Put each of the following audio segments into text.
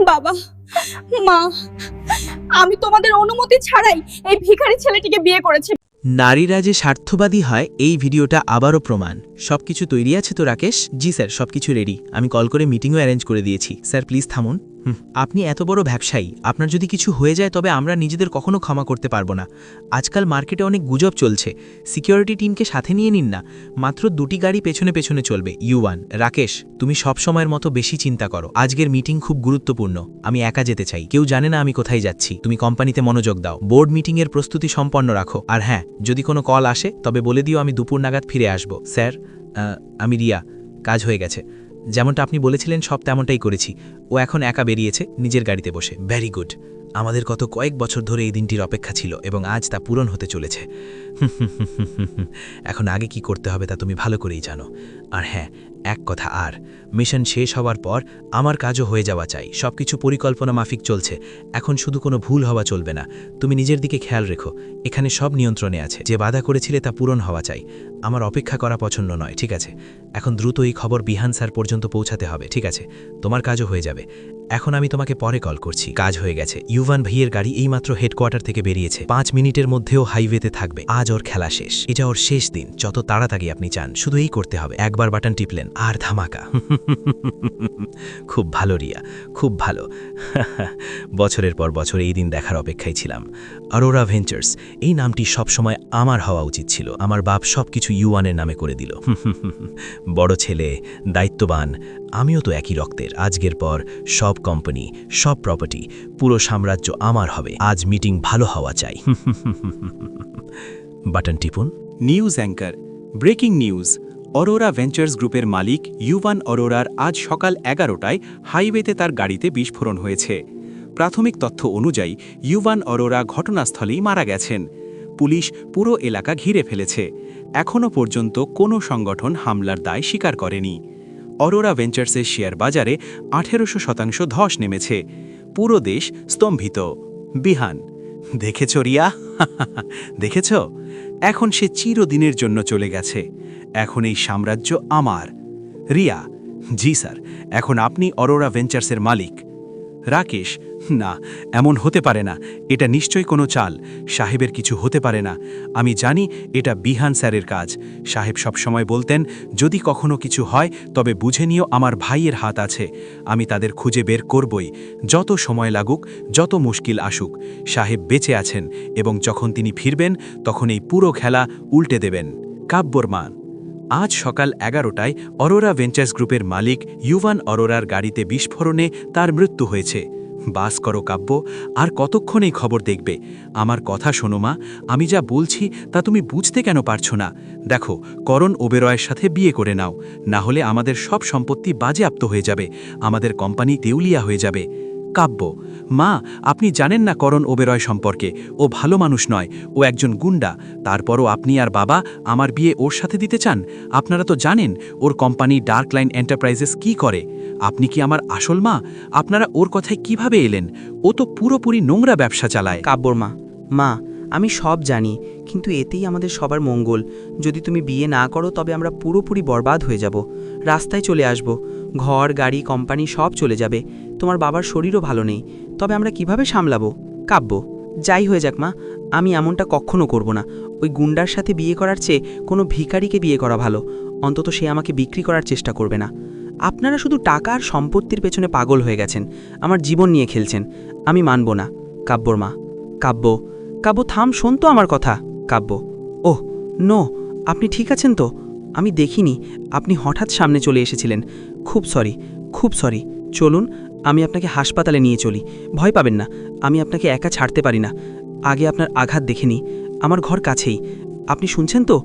বাবা, মা, আমি তোমাদের অনুমতি ছাড়াই এই ভিখারি ছেলেটিকে বিয়ে করেছি। নারীরা যে স্বার্থবাদী হয় এই ভিডিওটা আবারও প্রমাণ। সবকিছু তৈরি আছে তো রাকেশ? জি স্যার, সবকিছু রেডি। আমি কল করে মিটিংও অ্যারেঞ্জ করে দিয়েছি। স্যার প্লিজ থামুন। আপনি এত বড় ব্যবসায়ী, আপনার যদি কিছু হয়ে যায় তবে আমরা নিজেদের কখনো ক্ষমা করতে পারবো না। আজকাল মার্কেটে অনেক গুজব চলছে, সিকিউরিটি টিমকে সাথে নিয়ে নিন না। মাত্র 2টি গাড়ি পেছনে পেছনে চলবে। ইউ1 রাকেশ, তুমি সব সময়ের মতো বেশি চিন্তা করো। আজকের মিটিং খুব গুরুত্বপূর্ণ, আমি একা যেতে চাই, কেউ জানে না আমি কোথায় যাচ্ছি। তুমি কোম্পানিতে মনোযোগ দাও, বোর্ড মিটিংয়ের প্রস্তুতি সম্পন্ন রাখো। আর হ্যাঁ, যদি কোনো কল আসে তবে বলে দিও আমি দুপুর নাগাদ ফিরে আসব। স্যার, আমি রিয়া, কাজ হয়ে গেছে। যেমনটা আপনি বলেছিলেন সব তেমনটাই করেছি। ও এখন একা বেরিয়েছে নিজের গাড়িতে বসে। Very good. আমাদের গত কয়েক বছর ধরে এই দিনটির অপেক্ষা ছিল এবং আজ তা পূরণ হতে চলেছে। এখন আগে কি করতে হবে তা তুমি ভালো করেই জানো। আর হ্যাঁ, এক কথা আর, মিশন শেষ হওয়ার পর আমার কাজও হয়ে যাওয়া চাই। সবকিছু পরিকল্পনা মাফিক চলছে, এখন শুধু কোনো ভুল হওয়া চলবে না। তুমি নিজের দিকে খেয়াল রেখো, এখানে সব নিয়ন্ত্রণে আছে। যে বাধা করেছিলে তা পূরণ হওয়া চাই। আমার অপেক্ষা করা পছন্দ নয়, ঠিক আছে? এখন দ্রুত এই খবর বিহান স্যার পর্যন্ত পৌঁছাতে হবে, ঠিক আছে? তোমার কাজও হয়ে যাবে। এখন আমি তোমাকে পরে কল করছি। কাজ হয়ে গেছে। ইউ1 ভাইয়ের গাড়ি এইমাত্র হেডকোয়ার্টার থেকে বেরিয়েছে। 5 মিনিটের মধ্যেও হাইওয়েতে থাকবে। আজ ওর খেলা শেষ, এটা ওর শেষ দিন। যত তাড়াতাড়ি আপনি চান শুধু এই করতে হবে। একবার বাটন টিপলেন আর ধামাকা। খুব ভালো রিয়া, খুব ভালো। বছরের পর বছর এই দিন দেখার অপেক্ষায় ছিলাম। অরোরা ভেঞ্চার্স, এই নামটি সবসময় আমার হওয়া উচিত ছিল। আমার বাপ সবকিছু ইউ1-এর নামে করে দিল। বড় ছেলে, দায়িত্ববান, আমিও তো একই রক্তের। আজকের পর সব কোম্পানি, সব প্রপার্টি, পুরো সাম্রাজ্য আমার হবে। আজ মিটিং ভালো হওয়া চাই। বাটন টিপুন। News anchor, breaking news. Aurora Ventures গ্রুপের মালিক ইউ1 অরোরার আজ সকাল 11টায় হাইওয়েতে তার গাড়িতে বিস্ফোরণ হয়েছে। প্রাথমিক তথ্য অনুযায়ী ইউ1 অরোরা ঘটনাস্থলেই মারা গেছেন। পুলিশ পুরো এলাকা ঘিরে ফেলেছে। এখনও পর্যন্ত কোনো সংগঠন হামলার দায় স্বীকার করেনি। অরোরা ভেঞ্চার্সের শেয়ার বাজারে 1800% ধস নেমেছে। পুরো দেশ স্তম্ভিত। বিহান, দেখেছ রিয়া? দেখেছ? এখন সে চিরদিনের জন্য চলে গেছে। এখন এই সাম্রাজ্য আমার। রিয়া, জি স্যার, এখন আপনি অরোরা ভেঞ্চার্সের মালিক। রাকেশ, না, এমন হতে পারে না। এটা নিশ্চয়ই কোনো চাল। সাহেবের কিছু হতে পারে না। আমি জানি এটা বিহান স্যারের কাজ। সাহেব সবসময় বলতেন, যদি কখনো কিছু হয় তবে বুঝে নিও আমার ভাইয়ের হাত আছে। আমি তাদের খুঁজে বের করবই, যত সময় লাগুক, যত মুশকিল আসুক। সাহেব বেঁচে আছেন এবং যখন তিনি ফিরবেন তখন এই পুরো খেলা উল্টে দেবেন। কাব্যরমান, আজ সকাল 11টায় অরোরা ভেঞ্চার্স গ্রুপের মালিক ইউ1 অরোরার গাড়িতে বিস্ফোরণে তার মৃত্যু হয়েছে। বাস করো কাব্য, আর কতক্ষণ এই খবর দেখবে? আমার কথা শোনো মা, আমি যা বলছি তা তুমি বুঝতে কেন পারছো না? দেখো, করণ ওবেরয়ের সাথে বিয়ে করে নাও, না হলে আমাদের সব সম্পত্তি বাজেয়াপ্ত হয়ে যাবে, আমাদের কোম্পানি দেউলিয়া হয়ে যাবে। কাব্য, মা, আপনি জানেন না করণ ওবেরয় সম্পর্কে। ও ভালো মানুষ নয়, ও একজন গুন্ডা। তারপরও আপনি আর বাবা আমার বিয়ে ওর সাথে দিতে চান? আপনারা তো জানেন ওর কোম্পানি ডার্ক লাইন এন্টারপ্রাইজেস কি করে। আপনি কি আমার আসল মা? আপনারা ওর কথায় কিভাবে এলেন? ও তো পুরোপুরি নোংরা ব্যবসা চালায়। কাব্যর মা, মা, আমি সব জানি, কিন্তু এতেই আমাদের সবার মঙ্গল। যদি তুমি বিয়ে না করো তবে আমরা পুরোপুরি বরবাদ হয়ে যাব। রাস্তায় চলে আসব, ঘর, গাড়ি, কোম্পানি সব চলে যাবে। তোমার বাবার শরীরও ভালো নেই, তবে আমরা কিভাবে সামলাবো? কাব্য, যাই হয়ে যাক মা, আমি এমনটা কখনো করব না। ওই গুন্ডার সাথে বিয়ে করার চেয়ে কোনো ভিখারিকে বিয়ে করা ভালো। অন্তত সে আমাকে বিক্রি করার চেষ্টা করবে না। আপনারা শুধু টাকা আর সম্পত্তির পেছনে পাগল হয়ে গেছেন, আমার জীবন নিয়ে খেলছেন। আমি মানব না। কাব্যর মা, কাব্য, কাব্য থাম, শোন তো আমার কথা। কাব্য, ওহ নো, আপনি ঠিক আছেন তো? আমি দেখিনি, আপনি হঠাৎ সামনে চলে এসেছিলেন। খুব সরি, খুব সরি। চলুন, আমি আপনাকে হাসপাতালে নিয়ে চলি। ভয় পাবেন না, আমি আপনাকে একা ছাড়তে পারি না। আগে আপনার আঘাত দেখেনি, আমার ঘর কাছেই। আপনি শুনছেন তো?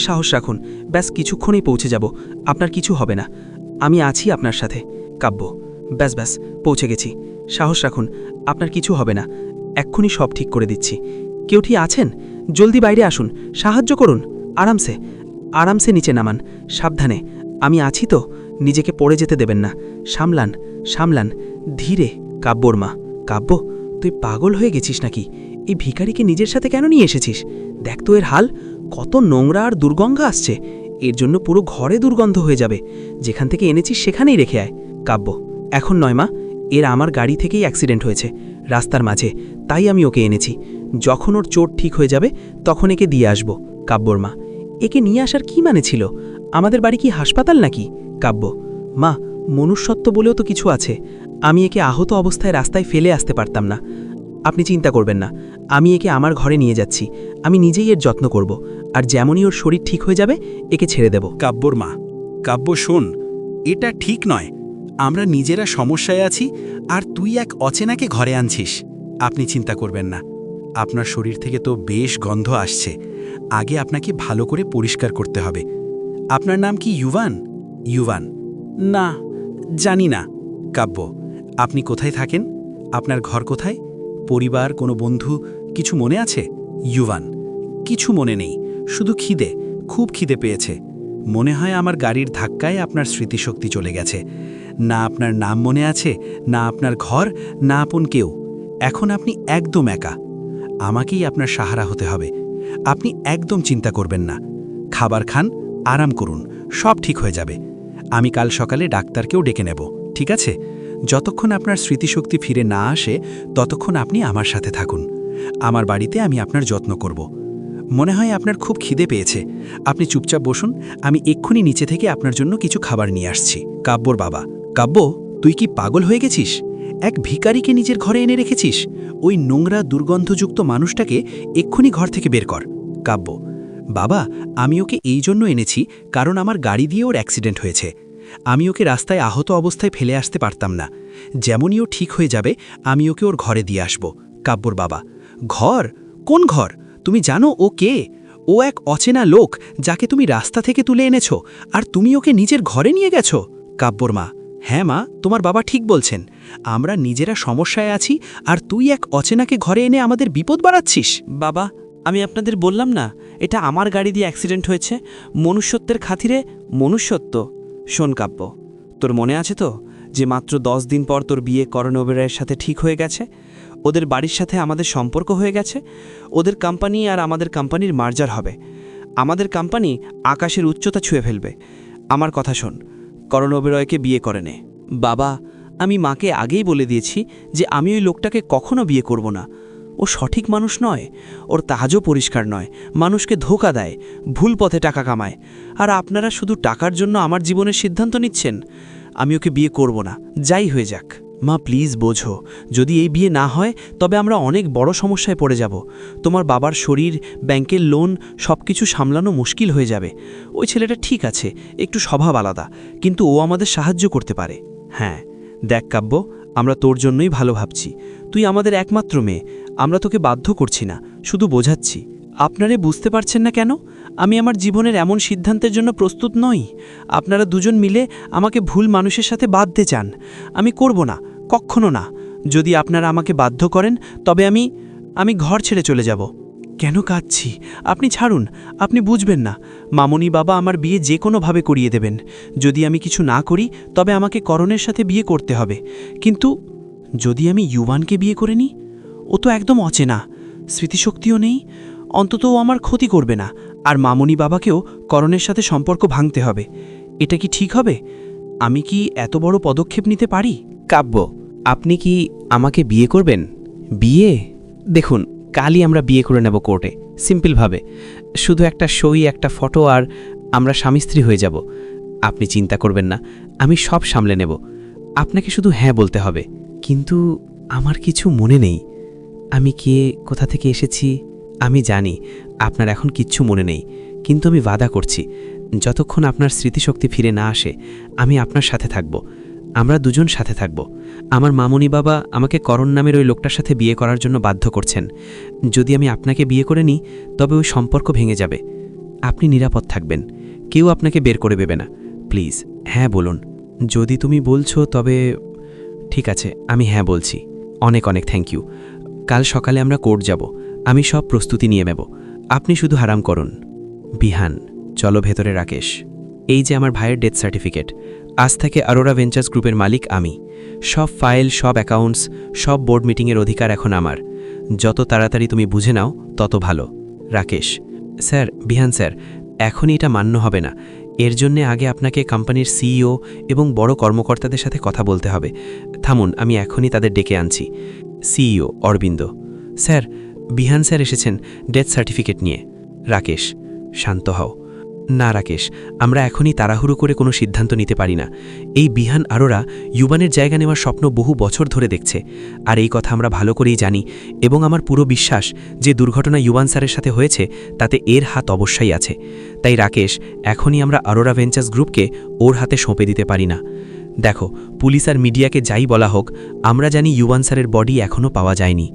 সাহস রাখুন, ব্যাস কিছুক্ষণেই পৌঁছে যাব। আপনার কিছু হবে না, আমি আছি আপনার সাথে। কাব্য, ব্যাস ব্যাস, পৌঁছে গেছি। সাহস রাখুন, আপনার কিছু হবে না। এক্ষুনি সব ঠিক করে দিচ্ছি। কেউ ঠিক আছেন? জলদি বাইরে আসুন, সাহায্য করুন। আরামসে, আরামসে নিচে নামান, সাবধানে। আমি আছি তো, নিজেকে পড়ে যেতে দেবেন না। সামলান, সামলান, ধীরে। কাব্যর মা, কাব্য, তুই পাগল হয়ে গেছিস নাকি? এই ভিখারিকে নিজের সাথে কেন নিয়ে এসেছিস? দেখ তো এর হাল, কত নোংরা আর দুর্গন্ধ আসছে। এর জন্য পুরো ঘরে দুর্গন্ধ হয়ে যাবে। যেখান থেকে এনেছিস সেখানেই রেখে আয়। কাব্য, এখন নয় মা, এর আমার গাড়ি থেকেই অ্যাক্সিডেন্ট হয়েছে রাস্তার মাঝে, তাই আমি ওকে এনেছি। যখন ওর চোট ঠিক হয়ে যাবে তখন একে দিয়ে আসব। কাব্যর মা, একে নিয়ে আসার কি মানে ছিল? আমাদের বাড়ি কি হাসপাতাল নাকি? কাব্য, মা, মনুষ্যত্ব বলেও তো কিছু আছে। আমি একে আহত অবস্থায় রাস্তায় ফেলে আসতে পারতাম না। আপনি চিন্তা করবেন না, আমি একে আমার ঘরে নিয়ে যাচ্ছি। আমি নিজেই এর যত্ন করব, আর যেমনই ওর শরীর ঠিক হয়ে যাবে একে ছেড়ে দেব। কাব্যর মা, কাব্য শোন, এটা ঠিক নয়। আমরা নিজেরা সমস্যায় আছি আর তুই এক অচেনাকে ঘরে আনছিস। আপনি চিন্তা করবেন না, আপনার শরীর থেকে তো বেশ গন্ধ আসছে। আগে আপনাকে ভালো করে পরিষ্কার করতে হবে। আপনার নাম কি ইউভান? ইউভান না, জানি না। কাব্য, আপনি কোথায় থাকেন? আপনার ঘর কোথায়? পরিবার, কোনো বন্ধু, কিছু মনে আছে? ইউভান, কিছু মনে নেই, শুধু খিদে, খুব খিদে পেয়েছে। মনে হয় আমার গাড়ির ধাক্কায় আপনার স্মৃতিশক্তি চলে গেছে। না আপনার নাম মনে আছে, না আপনার ঘর, না আপন কেউ। এখন আপনি একদম একা। আমাকেই আপনার সাহারা হতে হবে। আপনি একদম চিন্তা করবেন না। খাবার খান, আরাম করুন, সব ঠিক হয়ে যাবে। আমি কাল সকালে ডাক্তারকেও ডেকে নেব, ঠিক আছে? যতক্ষণ আপনার স্মৃতিশক্তি ফিরে না আসে ততক্ষণ আপনি আমার সাথে থাকুন। আমার বাড়িতে আমি আপনার যত্ন করব। মনে হয় আপনার খুব খিদে পেয়েছে। আপনি চুপচাপ বসুন, আমি এক্ষুনি নিচে থেকে আপনার জন্য কিছু খাবার নিয়ে আসছি। কাব্যর বাবা, কাব্য, তুই কি পাগল হয়ে গেছিস? এক ভিখারিকে নিজের ঘরে এনে রেখেছিস? ওই নোংরা দুর্গন্ধযুক্ত মানুষটাকে এক্ষুনি ঘর থেকে বের কর। কাব্য, বাবা, আমি ওকে এই জন্য এনেছি কারণ আমার গাড়ি দিয়ে ওর অ্যাক্সিডেন্ট হয়েছে। আমি ওকে রাস্তায় আহত অবস্থায় ফেলে আসতে পারতাম না। যেমনই ও ঠিক হয়ে যাবে আমি ওকে ওর ঘরে দিয়ে আসব। কাব্যর বাবা, ঘর? কোন ঘর? তুমি জানো ও কে? ও এক অচেনা লোক যাকে তুমি রাস্তা থেকে তুলে এনেছো, আর তুমি ওকে নিজের ঘরে নিয়ে গেছো। কাব্যর মা, হ্যাঁ মা, তোমার বাবা ঠিক বলছেন। আমরা নিজেরা সমস্যায় আছি আর তুই এক অচেনাকে ঘরে এনে আমাদের বিপদ বাড়াচ্ছিস। বাবা, আমি আপনাদের বললাম না এটা আমার গাড়ি দিয়ে অ্যাক্সিডেন্ট হয়েছে। মনুষ্যত্বের খাতিরে মনুষ্যত্ব। শোন কাব্য, তোর মনে আছে তো যে মাত্র 10 দিন পর তোর বিয়ে করণ ওবেরয়ের সাথে ঠিক হয়ে গেছে? ওদের বাড়ির সাথে আমাদের সম্পর্ক হয়ে গেছে। ওদের কোম্পানি আর আমাদের কোম্পানির মার্জার হবে। আমাদের কোম্পানি আকাশের উচ্চতা ছুঁয়ে ফেলবে। আমার কথা শোন, করণ ওবেরয়কে বিয়ে করে নে। বাবা, আমি মাকে আগেই বলে দিয়েছি যে আমি ওই লোকটাকে কখনো বিয়ে করব না। ও সঠিক মানুষ নয়, ওর তাহাজও পরিষ্কার নয়, মানুষকে ধোঁকা দেয়, ভুল পথে টাকা কামায়। আর আপনারা শুধু টাকার জন্য আমার জীবনের সিদ্ধান্ত নিচ্ছেন। আমি ওকে বিয়ে করব না, যাই হয়ে যাক। মা প্লিজ বোঝো, যদি এই বিয়ে না হয় তবে আমরা অনেক বড় সমস্যায় পড়ে যাব। তোমার বাবার শরীর, ব্যাংকের লোন, সব কিছু সামলানো মুশকিল হয়ে যাবে। ওই ছেলেটা ঠিক আছে, একটু স্বভাব আলাদা, কিন্তু ও আমাদের সাহায্য করতে পারে। হ্যাঁ দেখ কাব্য, আমরা তোর জন্যই ভালো ভাবছি। তুই আমাদের একমাত্র মেয়ে, আমরা তোকে বাধ্য করছি না, শুধু বোঝাচ্ছি। আপনারে বুঝতে পারছেন না কেন? আমি আমার জীবনের এমন সিদ্ধান্তের জন্য প্রস্তুত নই। আপনারা দুজন মিলে আমাকে ভুল মানুষের সাথে বাঁধতে চান। আমি করব না, কখনো না। যদি আপনারা আমাকে বাধ্য করেন তবে আমি ঘর ছেড়ে চলে যাব। কেন কাঁদছি? আপনি ছাড়ুন, আপনি বুঝবেন না। মামনি বাবা আমার বিয়ে যে কোনোভাবে করিয়ে দেবেন। যদি আমি কিছু না করি তবে আমাকে করণের সাথে বিয়ে করতে হবে। কিন্তু যদি আমি ইউভানকে বিয়ে করে নিই? ও তো একদম অচেনা, স্মৃতিশক্তিও নেই। অন্তত ও আমার ক্ষতি করবে না। আর মামনি বাবাকেও করণের সাথে সম্পর্ক ভাঙতে হবে। এটা কি ঠিক হবে? আমি কি এত বড় পদক্ষেপ নিতে পারি? কাব্য, আপনি কি আমাকে বিয়ে করবেন? বিয়ে? দেখুন, কালই আমরা বিয়ে করে নেব কোর্টে, সিম্পলভাবে। শুধু একটা সই, একটা ফটো, আর আমরা স্বামী স্ত্রী হয়ে যাব। আপনি চিন্তা করবেন না, আমি সব সামলে নেব। আপনাকে শুধু হ্যাঁ বলতে হবে। কিন্তু আমার কিছু মনে নেই। আমি কে, কোথা থেকে এসেছি? আমি জানি আপনার এখন কিচ্ছু মনে নেই, কিন্তু আমি ওয়াদা করছি যতক্ষণ আপনার স্মৃতিশক্তি ফিরে না আসে আমি আপনার সাথে থাকব। আমরা দুজন সাথে থাকব। আমার মামনি বাবা আমাকে করণ নামের ওই লোকটার সাথে বিয়ে করার জন্য বাধ্য করছেন। যদি আমি আপনাকে বিয়ে করে নিই তবে ওই সম্পর্ক ভেঙে যাবে। আপনি নিরাপদ থাকবেন, কেউ আপনাকে বের করে দেবে না। প্লিজ হ্যাঁ বলুন। যদি তুমি বলছো তবে ঠিক আছে, আমি হ্যাঁ বলছি। অনেক অনেক থ্যাংক ইউ। কাল সকালে আমরা কোর্ট যাব। আমি সব প্রস্তুতি নিয়ে নেব, আপনি শুধু আরাম করুন। বিহান, চলো ভেতরে। রাকেশ, এই যে আমার ভাইয়ের ডেথ সার্টিফিকেট। আজ থেকে অরোরা ভেঞ্চার্স গ্রুপের মালিক আমি। সব ফাইল, সব অ্যাকাউন্টস, সব বোর্ড মিটিংয়ের অধিকার এখন আমার। যত তাড়াতাড়ি তুমি বুঝে নাও তত ভালো। রাকেশ, স্যার, বিহান স্যার, এখনই এটা মান্য হবে না। এর জন্যে আগে আপনাকে কোম্পানির সিইও এবং বড় কর্মকর্তাদের সাথে কথা বলতে হবে। থামুন, আমি এখনই তাদের ডেকে আনছি। সিইও অরবিন্দ: স্যার, বিহান স্যার এসেছেন ডেথ সার্টিফিকেট নিয়ে। রাকেশ: শান্ত হও। না রাকেশ, আমরা এখনই তাড়াহুড়ো করে কোনো সিদ্ধান্ত নিতে পারি না। এই বিহান আরোরা ইউবানের জায়গা নেওয়ার স্বপ্ন বহু বছর ধরে দেখছে, আর এই কথা আমরা ভালো করেই জানি। এবং আমার পুরো বিশ্বাস যে দুর্ঘটনা ইউবান স্যারের সাথে হয়েছে তাতে এর হাত অবশ্যই আছে। তাই রাকেশ, এখনই আমরা আরোরা ভেঞ্চার্স গ্রুপকে ওর হাতে সঁপে দিতে পারি না। দেখো, পুলিশ আর মিডিয়াকে যাই বলা হোক, আমরা জানি ইউবান স্যারের বডি এখনও পাওয়া যায়নি।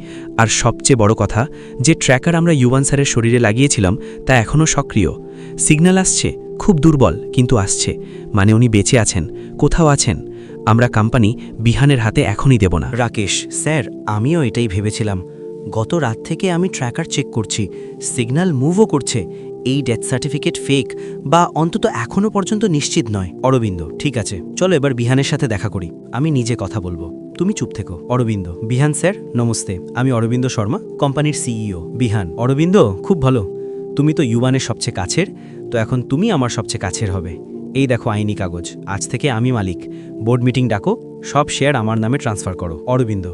আর সবচেয়ে বড় কথা, যে ট্র্যাকার আমরা ইউবান স্যারের শরীরে লাগিয়েছিলাম তা এখনও সক্রিয়। সিগন্যাল আসছে, খুব দুর্বল কিন্তু আসছে, মানে উনি বেঁচে আছেন, কোথাও আছেন। আমরা কোম্পানি বিহানের হাতে এখনই দেব না। রাকেশ স্যার, আমিও এটাই ভেবেছিলাম। গত রাত থেকে আমি ট্র্যাকার চেক করছি, সিগন্যাল মুভও করছে। এই ডেথ সার্টিফিকেট ফেক, বা অন্তত এখনও পর্যন্ত নিশ্চিত নয়। অরবিন্দ: ঠিক আছে, চলো এবার বিহানের সাথে দেখা করি, আমি নিজে কথা বলবো, তুমি চুপ থেকো। অরবিন্দ: বিহান স্যার নমস্তে, আমি অরবিন্দ শর্মা, কোম্পানির সিইও। বিহান: অরবিন্দ, খুব ভালো, তুমি তো ইউবানের সবচেয়ে কাছের, তো এখন তুমি আমার সবচেয়ে কাছের হবে। এই দেখো আইনি কাগজ, আজ থেকে আমি মালিক। বোর্ড মিটিং ডাকো, সব শেয়ার আমার নামে ট্রান্সফার করো। অরবিন্দ: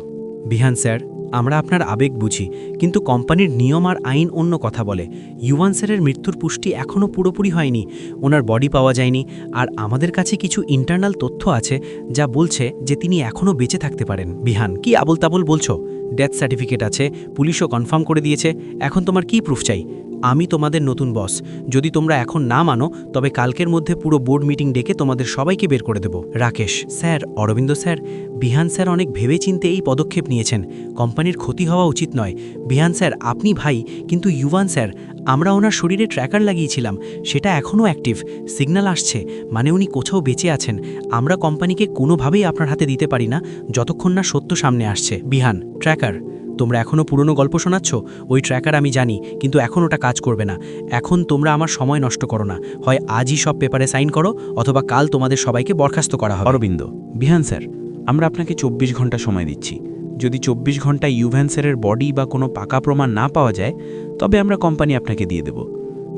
বিহান স্যার, আমরা আপনার আবেগ বুঝি, কিন্তু কোম্পানির নিয়ম আর আইন অন্য কথা বলে। ইউবান স্যারের মৃত্যুর পুষ্টি এখনও পুরোপুরি হয়নি, ওনার বডি পাওয়া যায়নি, আর আমাদের কাছে কিছু ইন্টারনাল তথ্য আছে যা বলছে যে তিনি এখনও বেঁচে থাকতে পারেন। বিহান: কি আবল তাবল বলছো? ডেথ সার্টিফিকেট আছে, পুলিশও কনফার্ম করে দিয়েছে, এখন তোমার কি প্রুফ চাই? আমি তোমাদের নতুন বস, যদি তোমরা এখন না মানো তবে কালকের মধ্যে পুরো বোর্ড মিটিং ডেকে তোমাদের সবাইকে বের করে দেব। রাকেশ: স্যার, অরবিন্দ স্যার, বিহান স্যার অনেক ভেবেচিন্তে এই পদক্ষেপ নিয়েছেন, কোম্পানির ক্ষতি হওয়া উচিত নয়। বিহান স্যার, আপনি ভাই, কিন্তু ইউবান স্যার, আমরা ওনার শরীরে ট্র্যাকার লাগিয়েছিলাম, সেটা এখনও অ্যাক্টিভ, সিগন্যাল আসছে, মানে উনি কোথাও বেঁচে আছেন। আমরা কোম্পানিকে কোনোভাবেই আপনার হাতে দিতে পারি না যতক্ষণ না সত্য সামনে আসছে। বিহান: ট্র্যাকার? তোমরা এখনও পুরনো গল্প শোনাচ্ছ? ওই ট্র্যাকার আমি জানি, কিন্তু এখন ওটা কাজ করবে না। এখন তোমরা আমার সময় নষ্ট করো না, হয় আজই সব পেপারে সাইন করো, অথবা কাল তোমাদের সবাইকে বরখাস্ত করা হবে। অরবিন্দ: বিহান স্যার, আমরা আপনাকে 24 ঘন্টা সময় দিচ্ছি। যদি 24 ঘন্টায় ইউভান স্যারের বডি বা কোনো পাকা প্রমাণ না পাওয়া যায়, তবে আমরা কোম্পানি আপনাকে দিয়ে দেব।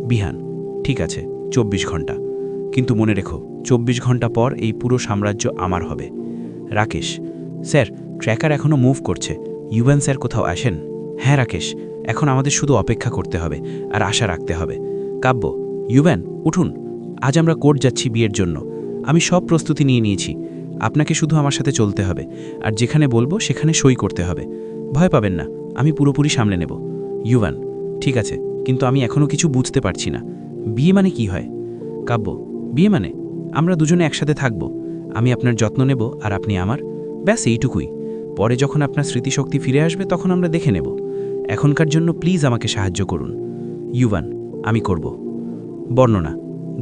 বিহান: ঠিক আছে, 24 ঘন্টা, কিন্তু মনে রেখো 24 ঘন্টা পর এই পুরো সাম্রাজ্য আমার হবে। রাকেশ: স্যার, ট্র্যাকার এখনও মুভ করছে, ইউভান স্যার কোথাও আসেন? হ্যাঁ রাকেশ, এখন আমাদের শুধু অপেক্ষা করতে হবে আর আশা রাখতে হবে। কাব্য: ইউভান উঠুন, আজ আমরা কোর্ট যাচ্ছি বিয়ের জন্য। আমি সব প্রস্তুতি নিয়ে নিয়েছি, আপনাকে শুধু আমার সাথে চলতে হবে, আর যেখানে বলবো সেখানে সই করতে হবে। ভয় পাবেন না, আমি পুরোপুরি সামলে নেব। ইউভান: ঠিক আছে, কিন্তু আমি এখনও কিছু বুঝতে পারছি না, বিয়ে মানে কি হয়? কাব্য: বিয়ে মানে আমরা দুজনে একসাথে থাকব, আমি আপনার যত্ন নেব আর আপনি আমার, ব্যাস এইটুকুই। পরে যখন আপনার স্মৃতিশক্তি ফিরে আসবে তখন আমরা দেখে নেব। এখনকার জন্য প্লিজ আমাকে সাহায্য করুন। ইউভান: আমি করব। বর্ণনা: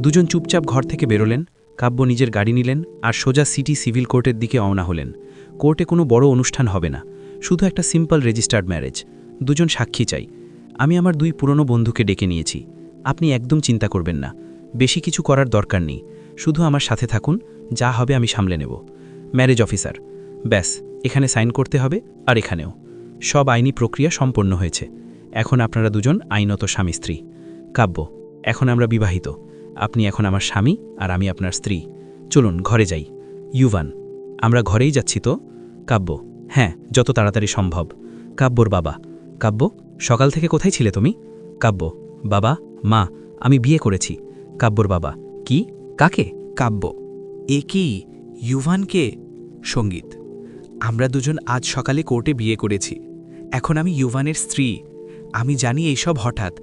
দুজন চুপচাপ ঘর থেকে বেরোলেন, কাব্য নিজের গাড়ি নিলেন আর সোজা সিটি সিভিল কোর্টের দিকে রওনা হলেন। কোর্টে কোনো বড় অনুষ্ঠান হবে না, শুধু একটা সিম্পল রেজিস্টার্ড ম্যারেজ। দুজন সাক্ষী চাই। আমি আমার 2 পুরনো বন্ধুকে ডেকে নিয়েছি, আপনি একদম চিন্তা করবেন না, বেশি কিছু করার দরকার নেই, শুধু আমার সাথে থাকুন, যা হবে আমি সামলে নেব। ম্যারেজ অফিসার: ব্যাস, এখানে সাইন করতে হবে, আর এখানেও। সব আইনি প্রক্রিয়া সম্পন্ন হয়েছে, এখন আপনারা দুজন আইনত স্বামী স্ত্রী। কাব্য: এখন আমরা বিবাহিত, আপনি এখন আমার স্বামী আর আমি আপনার স্ত্রী, চলুন ঘরে যাই। ইউভান: আমরা ঘরেই যাচ্ছি তো? কাব্য: হ্যাঁ, যত তাড়াতাড়ি সম্ভব। কাব্যর বাবা: কাব্য, সকাল থেকে কোথায় ছিলে তুমি? কাব্য: বাবা, মা, আমি বিয়ে করেছি। কাব্যর বাবা: কি? কাকে? কাব্য: এ কি, ইউভানকে? সঙ্গীত: আমরা দুজন আজ সকালে কোর্টে বিয়ে করেছি, এখন আমি ইউভানের স্ত্রী। আমি জানি এইসব হঠাৎ,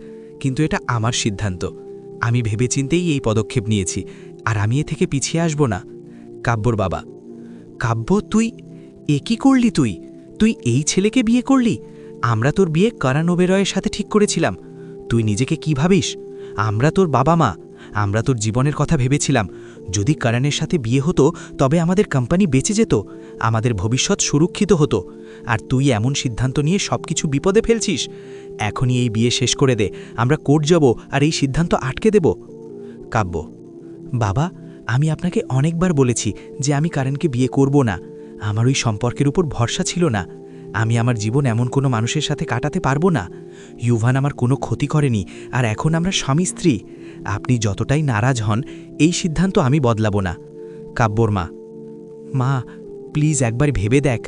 কিন্তু এটা আমার সিদ্ধান্ত, আমি ভেবেচিন্তেই এই পদক্ষেপ নিয়েছি, আর আমি এ থেকে পিছিয়ে আসব না। কাব্যর বাবা: কাব্য, তুই এ কি করলি? তুই এই ছেলেকে বিয়ে করলি? আমরা তোর বিয়ে করণ ওবেরয়ের সাথে ঠিক করেছিলাম। তুই নিজেকে কি ভাবিস? আমরা তোর বাবা মা, আমরা তোর জীবনের কথা ভেবেছিলাম। যদি করণের সাথে বিয়ে হতো তবে আমাদের কোম্পানি বেঁচে যেত, আমাদের ভবিষ্যৎ সুরক্ষিত হতো, আর তুই এমন সিদ্ধান্ত নিয়ে সবকিছু বিপদে ফেলছিস। এখনই এই বিয়ে শেষ করে দে, আমরা কোর্ট যাব আর এই সিদ্ধান্ত আটকে দেব। কাব্য: বাবা, আমি আপনাকে অনেকবার বলেছি যে আমি করণকে বিয়ে করব না, আমার ওই সম্পর্কের উপর ভরসা ছিল না। আমি আমার জীবন এমন কোনো মানুষের সাথে কাটাতে পারবো না। ইউভান আমার কোনো ক্ষতি করেনি, আর এখন আমরা স্বামী স্ত্রী। আপনি যতটাই নারাজ হন, এই সিদ্ধান্ত আমি বদলাবো না। কাব্যর মা, মা প্লিজ একবার ভেবে দেখ,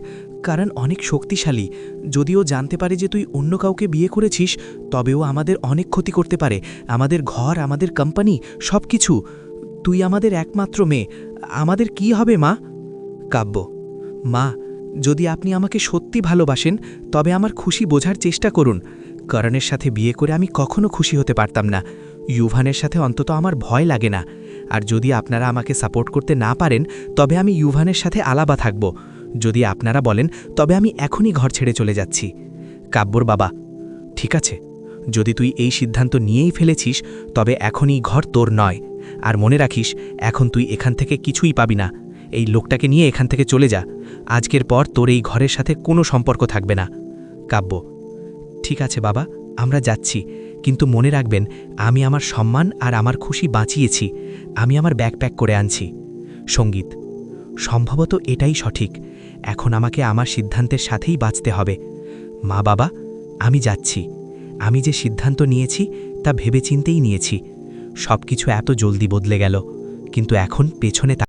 কারণ অনেক শক্তিশালী। যদিও জানতে পারে যে তুই অন্য কাউকে বিয়ে করেছিস, তবেও আমাদের অনেক ক্ষতি করতে পারে। আমাদের ঘর, আমাদের কোম্পানি, সব কিছু। তুই আমাদের একমাত্র মেয়ে, আমাদের কি হবে মা? কাব্য, মা যদি আপনি আমাকে সত্যি ভালোবাসেন তবে আমার খুশি বোঝার চেষ্টা করুন। করণের সাথে বিয়ে করে আমি কখনো খুশি হতে পারতাম না। ইউভানের সাথে অন্তত আমার ভয় লাগে না। আর যদি আপনারা আমাকে সাপোর্ট করতে না পারেন, তবে আমি ইউভানের সাথে আলাদা থাকব। যদি আপনারা বলেন, তবে আমি এখনই ঘর ছেড়ে চলে যাচ্ছি। কাব্যর বাবা, ঠিক আছে, যদি তুই এই সিদ্ধান্ত নিয়েই ফেলেছিস, তবে এখনই ঘর তোর নয়। আর মনে রাখিস, এখন তুই এখান থেকে কিছুই পাবি না। এই লোকটাকে নিয়ে এখান থেকে চলে যা। আজকের পর তোর এই ঘরের সাথে কোনো সম্পর্ক থাকবে না। কাব্য, ঠিক আছে বাবা, আমরা যাচ্ছি, কিন্তু মনে রাখবেন আমি আমার সম্মান আর আমার খুশি বাঁচিয়েছি। আমি আমার ব্যাগ প্যাক করে আনছি। সঙ্গীত, সম্ভবত এটাই সঠিক। এখন আমাকে আমার সিদ্ধান্তের সাথেই বাঁচতে হবে। মা বাবা, আমি যাচ্ছি। আমি যে সিদ্ধান্ত নিয়েছি তা ভেবেচিন্তেই নিয়েছি। সব কিছু এত জলদি বদলে গেল, কিন্তু এখন পেছনে